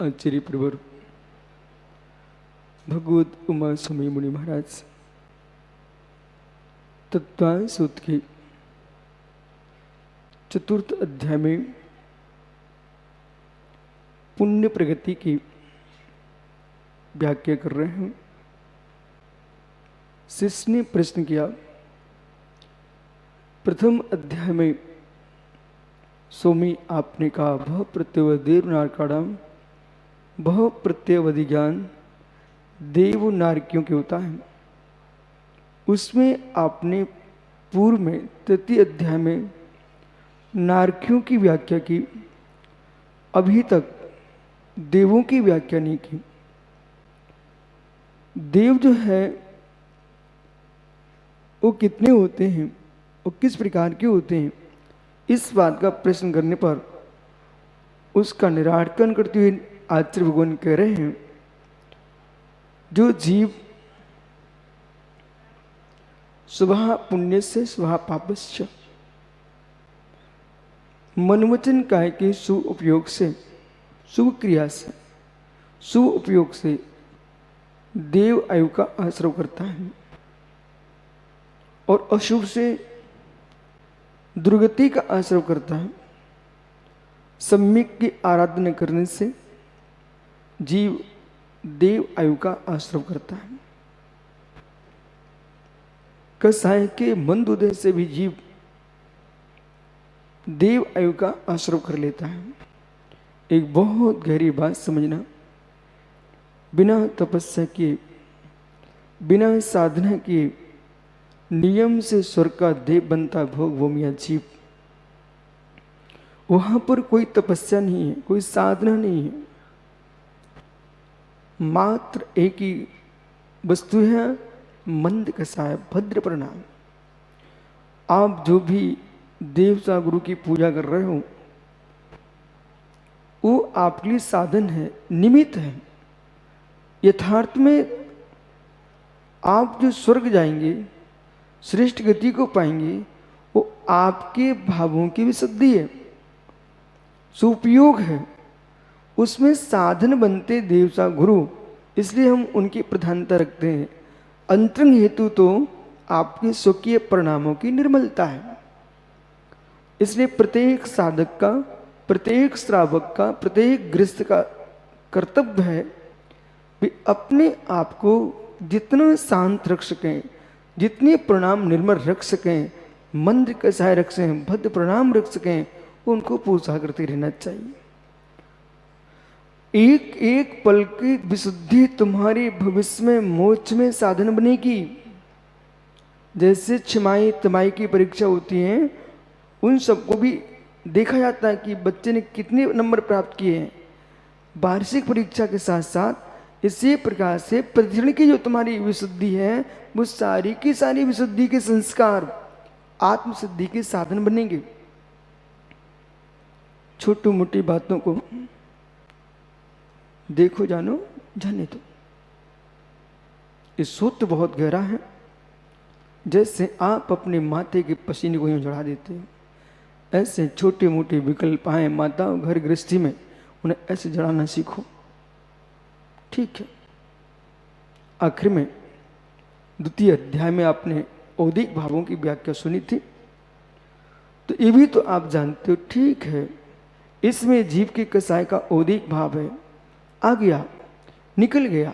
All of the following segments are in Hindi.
आचार्य प्रवर भगवत उमा स्वामी मुनि महाराज तत्व सूत्र के चतुर्थ अध्याय में पुण्य प्रगति की व्याख्या कर रहे हैं। शिष्य ने प्रश्न किया, प्रथम अध्याय में स्वामी आपने कहा भव प्रत्यय देव नारकाणाम भव प्रत्यय ज्ञान देव नारकियों के होता है। उसमें आपने पूर्व में तृतीय अध्याय में नारकियों की व्याख्या की, अभी तक देवों की व्याख्या नहीं की। देव जो है वो कितने होते हैं, वो किस प्रकार के होते हैं, इस बात का प्रश्न करने पर उसका निराकरण करते हुए आचार्य भगवान कह रहे हैं, जो जीव स्वभाव पुण्य से स्वभाव पापस्य मनोवचन काय के शुभ उपयोग से, शुभ क्रिया से, शुभ उपयोग से देव आयु का आश्रय करता है और अशुभ से दुर्गति का आश्रय करता है। सम्यक की आराधना करने से जीव देव आयु का आश्रय करता है। कसाय के मंद उदय से भी जीव देव आयु का आश्रय कर लेता है। एक बहुत गहरी बात समझना, बिना तपस्या किए, बिना साधना किए नियम से स्वर्ग का देव बनता भोग भूमिया जीव। वहां पर कोई तपस्या नहीं है, कोई साधना नहीं है, मात्र एक ही वस्तु है, मंद कसाय भद्र प्रणाम। आप जो भी देवता गुरु की पूजा कर रहे हो वो आपके लिए साधन है, निमित्त है। यथार्थ में आप जो स्वर्ग जाएंगे, श्रेष्ठ गति को पाएंगे, वो आपके भावों की विशुद्धि है, सुपयोग है। उसमें साधन बनते देवता गुरु, इसलिए हम उनकी प्रधानता रखते हैं। अंतरंग हेतु तो आपके स्वकीय परिणामों की निर्मलता है। इसलिए प्रत्येक साधक का, प्रत्येक श्रावक का, प्रत्येक गृहस्थ का कर्तव्य है कि अपने आप को जितना शांत रख सकें, जितने प्रणाम निर्मल रख सकें, मंद कसाय रख सकें, भद्र प्रणाम रख सकें, उनको पूजा करते रहना चाहिए। एक एक पल की विशुद्धि तुम्हारी भविष्य में मोक्ष में साधन बनेगी। जैसे छमाही तमाही की परीक्षा होती है, उन सबको भी देखा जाता है कि बच्चे ने कितने नंबर प्राप्त किए हैं। वार्षिक परीक्षा के साथ साथ इसी प्रकार से प्रतिदिन की जो तुम्हारी विशुद्धि है, वो सारी की सारी विशुद्धि के संस्कार आत्मसिद्धि के साधन बनेंगे। छोटी मोटी बातों को देखो, जानो, जाने दो। इस सूत्र बहुत गहरा है। जैसे आप अपने माथे के पसीने को यूं चढ़ा देते हो, ऐसे छोटे मोटे विकल्प आए माता घर गृहस्थी में, उन्हें ऐसे जड़ाना सीखो। ठीक है। आखिर में द्वितीय अध्याय में आपने औदिक भावों की व्याख्या सुनी थी, तो ये भी तो आप जानते हो। ठीक है, इसमें जीव के कसाय का औदिक भाव है। आ गया, निकल गया,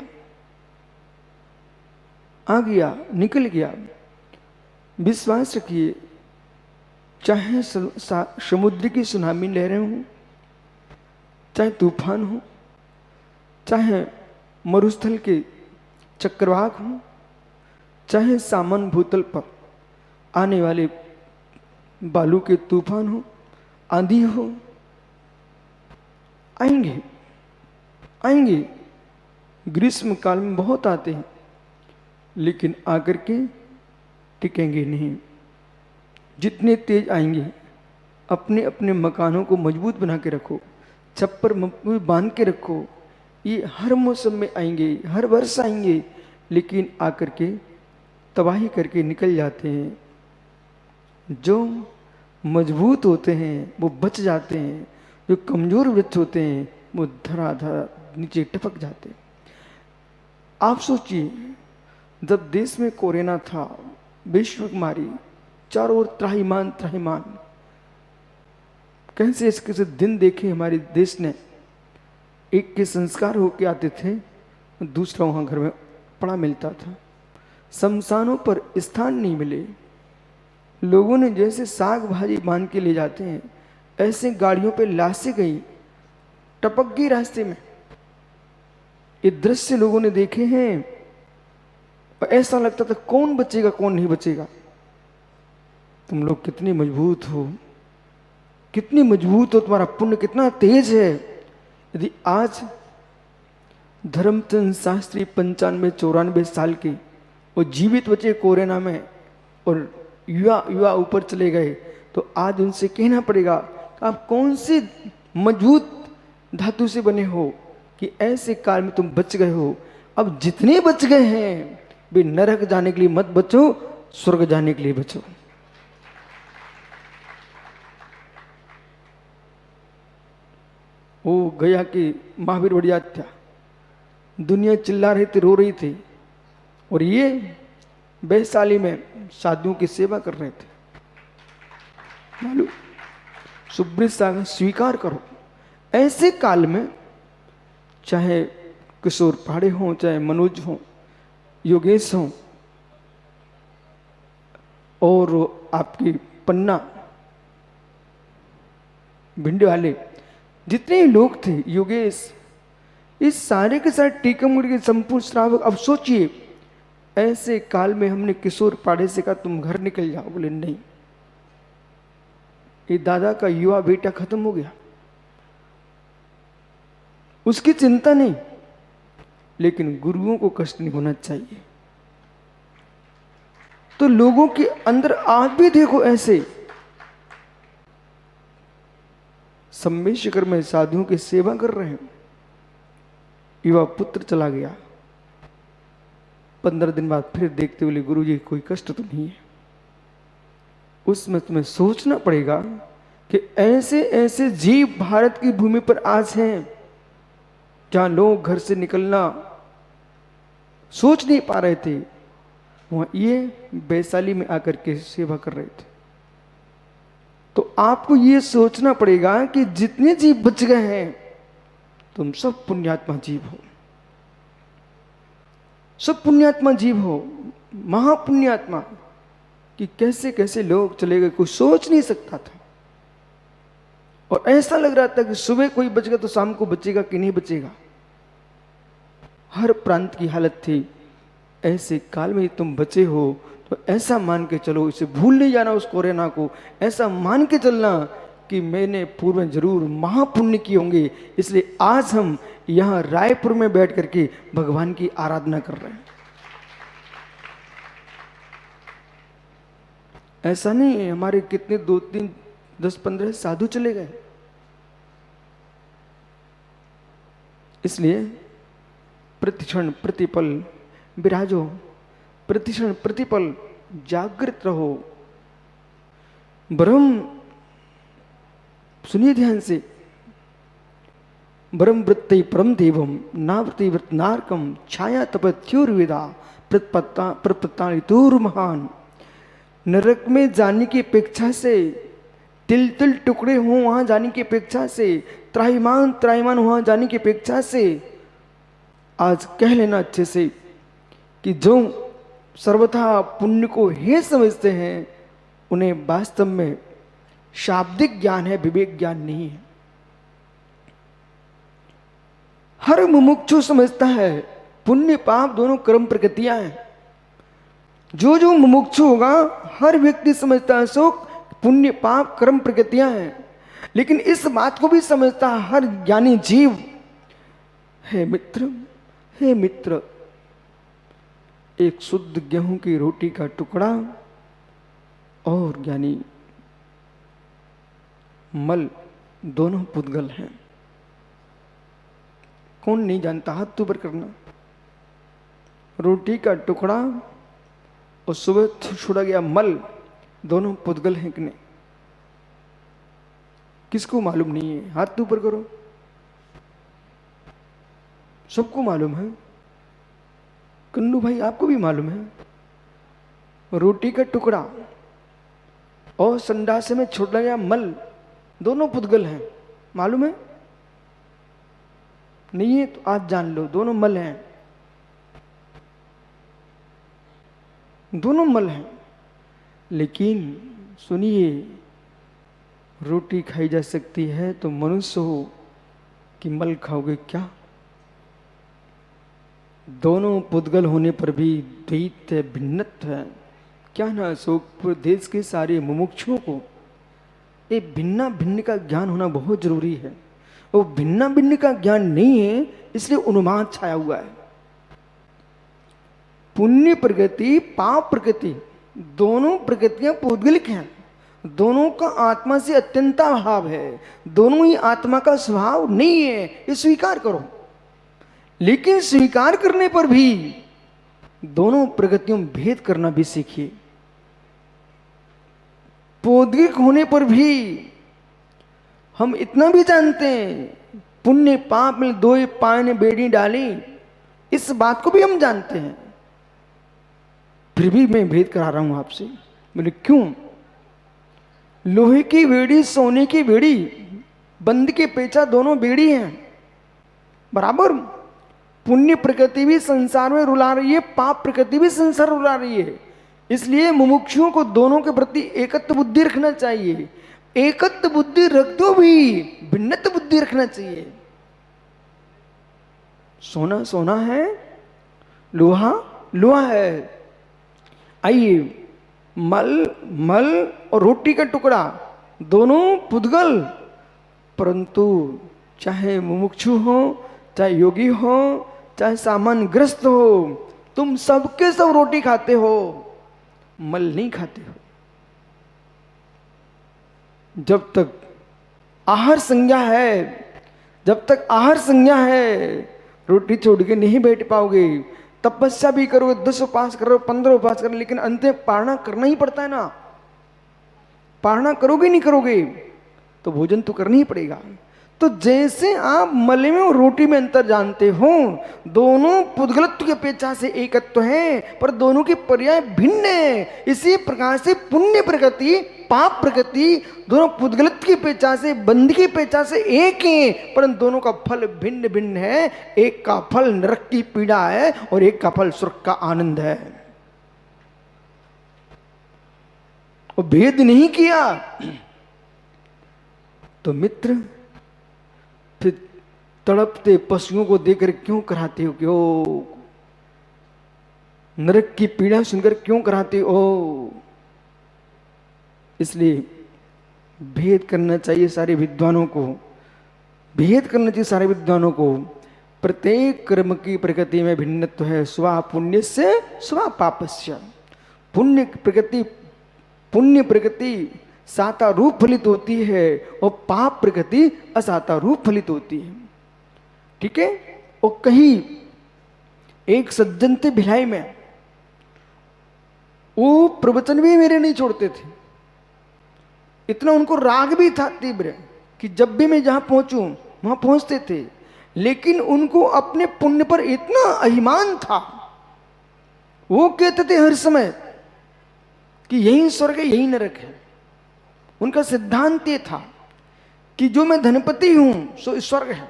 आ गया, निकल गया। विश्वास रखिए, चाहे समुद्र की सुनामी लहरें हों, चाहे तूफान हो, चाहे मरुस्थल के चक्रवाक हों, चाहे सामान भूतल पर आने वाले बालू के तूफान हो, आंधी हो, आएंगे, आएंगे। ग्रीष्म काल में बहुत आते हैं, लेकिन आकर के टिकेंगे नहीं। जितने तेज आएंगे, अपने अपने मकानों को मजबूत बना के रखो, छप्पर बांध के रखो। ये हर मौसम में आएंगे, हर वर्ष आएंगे, लेकिन आकर के तबाही करके निकल जाते हैं। जो मजबूत होते हैं वो बच जाते हैं, जो कमजोर वृक्ष होते हैं वो धराधर नीचे टपक जाते। आप सोचिए, जब देश में कोरोना था, विश्व बीमारी, चारों ओर त्राहिमाम त्राहिमाम, कैसे ऐसे दिन देखे हमारे देश ने। एक के संस्कार होके आते थे, दूसरा वहां घर में पड़ा मिलता था। शमशानों पर स्थान नहीं मिले। लोगों ने जैसे साग भाजी बांध के ले जाते हैं, ऐसे गाड़ियों पे लाशें गई, टपक गई रास्ते में। ये दृश्य लोगों ने देखे हैं और ऐसा लगता था कौन बचेगा कौन नहीं बचेगा। तुम लोग कितने मजबूत हो, कितनी मजबूत हो, तुम्हारा पुण्य कितना तेज है। यदि आज धर्मचंद शास्त्री 95-94 साल के और जीवित बचे कोरोना में, और युवा ऊपर चले गए, तो आज उनसे कहना पड़ेगा कि आप कौन सी मजबूत धातु से बने हो कि ऐसे काल में तुम बच गए हो। अब जितने बच गए हैं वे नरक जाने के लिए मत बचो, स्वर्ग जाने के लिए बचो। वो गया कि महावीर बढ़िया था, दुनिया चिल्ला रही थी, रो रही थी, और ये वैशाली में साधुओं की सेवा कर रहे थे। मालूम, सुब्रत सागर स्वीकार करो। ऐसे काल में चाहे किशोर पाड़े हों, चाहे मनोज हों, योगेश हों, और आपकी पन्ना भिंडे वाले, जितने लोग थे, योगेश, इस सारे के सारे टीकमगढ़ के संपूर्ण श्रावक। अब सोचिए, ऐसे काल में हमने किशोर पाड़े से कहा तुम घर निकल जाओ, बोले नहीं, ये दादा का युवा बेटा खत्म हो गया, उसकी चिंता नहीं, लेकिन गुरुओं को कष्ट नहीं होना चाहिए। तो लोगों के अंदर आप भी देखो, ऐसे सम्मेशिकर में साधुओं की सेवा कर रहे हैं। युवा पुत्र चला गया, 15 दिन बाद फिर देखते बोले गुरुजी कोई कष्ट तो नहीं है। उसमें तुम्हें सोचना पड़ेगा कि ऐसे ऐसे जीव भारत की भूमि पर आज हैं जहां लोग घर से निकलना सोच नहीं पा रहे थे, वहां ये वैशाली में आकर के सेवा कर रहे थे। तो आपको ये सोचना पड़ेगा कि जितने जीव बच गए हैं, तुम सब पुण्यात्मा जीव हो, सब पुण्यात्मा जीव हो, महापुण्यात्मा। कि कैसे कैसे लोग चले गए, कोई सोच नहीं सकता था। और ऐसा लग रहा था कि सुबह कोई बच गया तो शाम को बचेगा कि नहीं बचेगा। हर प्रांत की हालत थी। ऐसे काल में तुम बचे हो तो ऐसा मान के चलो, इसे भूल नहीं जाना उस कोरोना को। ऐसा मान के चलना कि मैंने पूर्व में जरूर महापुण्य किए होंगे, इसलिए आज हम यहाँ रायपुर में बैठ करके भगवान की आराधना कर रहे हैं। ऐसा नहीं है हमारे कितने 2, 3, 10, 15 साधु चले गए। इसलिए प्रतिक्षण प्रतिपल विराजो, प्रतिक्षण प्रतिपल जागृत रहो। ब्रह्म, सुनिए ध्यान से, ब्रह्म वृत्ति परम देवम नावृत्ति वृत्त नारकम छाया तपत्योर्वेदा प्रपत्तालितोर महान। नरक में जाने की अपेक्षा से, तिल तिल टुकड़े हों वहां जाने की अपेक्षा से, त्राहिमाम त्राहिमाम वहां जाने की अपेक्षा से, आज कह लेना अच्छे से कि जो सर्वथा पुण्य को हे समझते हैं, उन्हें वास्तव में शाब्दिक ज्ञान है, विवेक ज्ञान नहीं है। हर मुमुक्षु समझता है पुण्य पाप दोनों कर्म प्रकृतियां हैं। जो जो मुमुक्षु होगा, हर व्यक्ति समझता है सो पुण्य पाप कर्म प्रकृतियां हैं। लेकिन इस बात को भी समझता है हर ज्ञानी जीव, हे मित्र, हे मित्र, एक शुद्ध गेहूं की रोटी का टुकड़ा और ज्ञानी मल दोनों पुद्गल हैं। कौन नहीं जानता, हाथ ऊपर करना। रोटी का टुकड़ा और सुबह छोड़ा गया मल, दोनों पुद्गल हैं कि नहीं? किसको मालूम नहीं है? हाथ ऊपर करो। सबको मालूम है, कन्नू भाई आपको भी मालूम है, रोटी का टुकड़ा और संडासे में छोटा या मल दोनों पुद्गल हैं, मालूम है? नहीं है तो आज जान लो, दोनों मल हैं, दोनों मल हैं। लेकिन सुनिए, रोटी खाई जा सकती है तो मनुष्य हो कि मल खाओगे क्या? दोनों पुद्गल होने पर भी द्वैत है, भिन्नत्व है। क्या ना अशोकपुर देश के सारे मुमुक्षुओं को ये भिन्ना भिन्न का ज्ञान होना बहुत जरूरी है। वो भिन्ना भिन्न का ज्ञान नहीं है, इसलिए उन्माद छाया हुआ है। पुण्य प्रकृति, पाप प्रकृति, दोनों प्रकृतियां पौद्गलिक हैं, दोनों का आत्मा से अत्यंता भाव है, दोनों ही आत्मा का स्वभाव नहीं है, ये स्वीकार करो। लेकिन स्वीकार करने पर भी दोनों प्रकृतियों में भेद करना भी सीखिए। पौद्गलिक होने पर भी हम इतना भी जानते हैं, पुण्य पाप में दो पान बेड़ी डाली, इस बात को भी हम जानते हैं, फिर भी मैं भेद करा रहा हूं आपसे। बोले क्यों? लोहे की बेड़ी, सोने की बेड़ी, बंद के पेचा दोनों बेड़ी हैं बराबर। पुण्य प्रकृति भी संसार में रुला रही है, पाप प्रकृति भी संसार रुला रही है। इसलिए मुमुक्षुओं को दोनों के प्रति एकत्व बुद्धि रखना चाहिए। एकत्व बुद्धि रख दो भी भिन्नत्व बुद्धि रखना चाहिए। सोना सोना है, लोहा लोहा है। आइए, मल मल और रोटी का टुकड़ा दोनों पुद्गल, परंतु चाहे मुमुक्षु हो, चाहे योगी हो, चाहे सामान्य ग्रस्त हो, तुम सबके सब रोटी खाते हो, मल नहीं खाते हो। जब तक आहार संज्ञा है, जब तक आहार संज्ञा है, रोटी छोड़ के नहीं बैठ पाओगे। तपस्या भी करोगे, 10 उपास करो, 15 उपास करो, लेकिन अंत में पारणा करना ही पड़ता है ना। पारणा करोगे नहीं करोगे तो भोजन तो करना ही पड़ेगा। तो जैसे आप मल में और रोटी में अंतर जानते हो, दोनों पुद्गलत्व की अपेक्षा से एकत्व है, पर दोनों के पर्याय भिन्न है। इसी प्रकार से पुण्य प्रकृति, पाप प्रकृति दोनों पुद्गलत्व की अपेक्षा से, बंध की अपेक्षा से एक है, परंतु दोनों का फल भिन्न भिन्न है। एक का फल नरक की पीड़ा है और एक का फल स्वर्ग का आनंद है। और भेद नहीं किया तो मित्र फिर तड़पते पशुओं को देखकर क्यों कराते हो? क्यों नरक की पीड़ा सुनकर क्यों कराते हो? इसलिए भेद करना चाहिए सारे विद्वानों को, भेद करना चाहिए सारे विद्वानों को। प्रत्येक कर्म की प्रकृति में भिन्नत्व है। स्वा पुण्य से स्वा पापस्य। पुण्य प्रकृति साता रूप फलित होती है और पाप प्रकृति असाता रूप फलित होती है। ठीक है। और कहीं एक सज्जन थे भिलाई में, वो प्रवचन भी मेरे नहीं छोड़ते थे। इतना उनको राग भी था तीव्र कि जब भी मैं जहां पहुंचूं वहां पहुंचते थे, लेकिन उनको अपने पुण्य पर इतना अभिमान था, वो कहते थे हर समय कि यही स्वर्ग है, यही नरक है। उनका सिद्धांत ये था कि जो मैं धनपति हूं सो स्वर्ग है,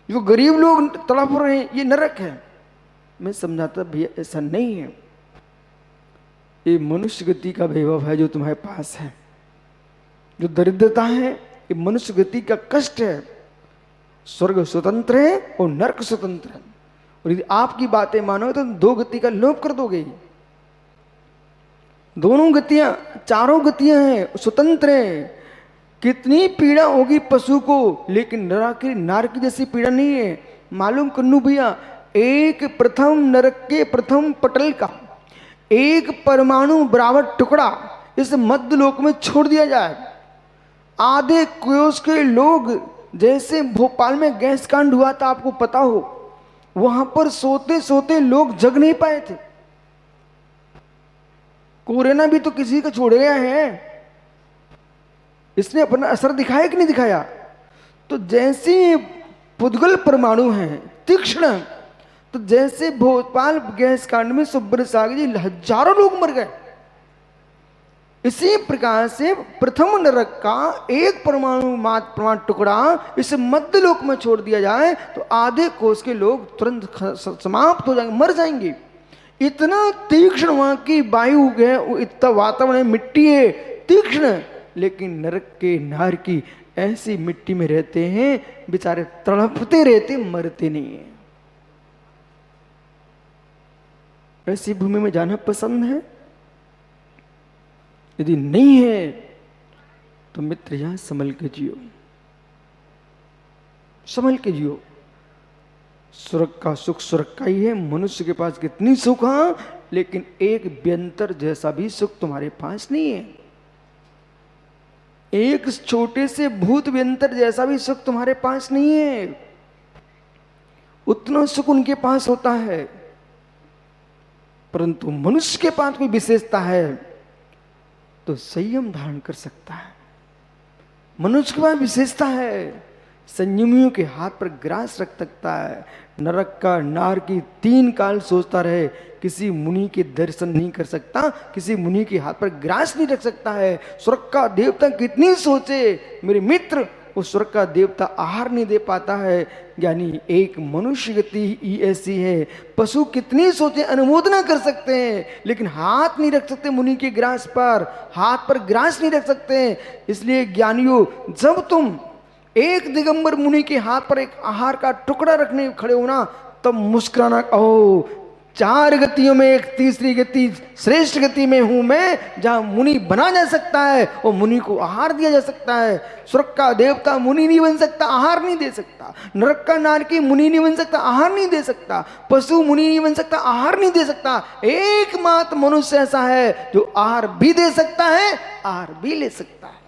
जो गरीब लोग तड़प रहे हैं ये नरक है। मैं समझाता भैया ऐसा नहीं है, ये मनुष्य गति का वैभव है जो तुम्हारे पास है। जो दरिद्रता है ये मनुष्य गति का कष्ट है। स्वर्ग स्वतंत्र है और नरक स्वतंत्र है। और यदि आपकी बातें मानो तो दो गति का लोप कर दोगे। दोनों गतियां, चारों गतियां हैं, स्वतंत्र हैं। कितनी पीड़ा होगी पशु को, लेकिन नार की जैसी पीड़ा नहीं है। मालूम कन्नू भैया, एक प्रथम नरक के प्रथम पटल का एक परमाणु बराबर टुकड़ा इस मध्य लोक में छोड़ दिया जाए, आधे कोस के लोग, जैसे भोपाल में गैस कांड हुआ था आपको पता हो, वहां पर सोते सोते लोग जग नहीं पाए थे। कोरोना भी तो किसी का छोड़ गया है, इसने अपना असर दिखाया कि नहीं दिखाया? तो जैसे पुद्गल परमाणु हैं, तीक्ष्ण। तो जैसे भोपाल गैस कांड में सुब्रत सागर जी हजारों लोग मर गए, इसी प्रकार से प्रथम नरक का एक परमाणु मात्र परमाणु टुकड़ा इस मध्य लोक में छोड़ दिया जाए तो आधे कोष के लोग तुरंत समाप्त हो जाएंगे, मर जाएंगे। इतना तीक्ष्ण वहां की वायु है, इतना वातावरण है, मिट्टी है तीक्ष्ण, लेकिन नरक के नार की ऐसी मिट्टी में रहते हैं, बेचारे तड़पते रहते, मरते नहीं है। ऐसी भूमि में जाना पसंद है? यदि नहीं है तो मित्र यहां संभल के जियो, संभल के जियो। स्वर्ग का सुख स्वर्ग का ही है। मनुष्य के पास कितनी सुख है, लेकिन एक व्यंतर जैसा भी सुख तुम्हारे पास नहीं है। एक छोटे से भूत व्यंतर जैसा भी सुख तुम्हारे पास नहीं है। उतना सुख उनके पास होता है, परंतु मनुष्य के पास कोई विशेषता है तो संयम धारण कर सकता है। मनुष्य के पास विशेषता है, संयमियों के हाथ पर ग्रास रख सकता है। नरक का नार की 3 काल सोचता रहे, किसी मुनि के दर्शन नहीं कर सकता, किसी मुनि के हाथ पर ग्रास नहीं रख सकता है। स्वर्ग का देवता कितनी सोचे मेरे मित्र, उस स्वर्ग का देवता आहार नहीं दे पाता है। यानी एक मनुष्य गति ही ऐसी है। पशु कितनी सोचे अनुमोदना कर सकते हैं, लेकिन हाथ नहीं रख सकते मुनि के ग्रास पर, हाथ पर ग्रास नहीं रख सकते। इसलिए ज्ञानियों, जब तुम एक दिगंबर मुनि के हाथ पर एक आहार का टुकड़ा रखने खड़े हो ना, तब मुस्कुराना, ओ 4 गतियों में एक तीसरी गति श्रेष्ठ गति में हूं मैं, जहां मुनि बना जा सकता है और मुनि को आहार दिया जा सकता है। स्वर्ग का देवता मुनि नहीं बन सकता, आहार नहीं दे सकता। नरक का नारकी मुनि नहीं बन सकता, आहार नहीं दे सकता। पशु मुनि नहीं बन सकता, आहार नहीं दे सकता। एकमात्र मनुष्य ऐसा है जो आहार भी दे सकता है, आहार भी ले सकता है।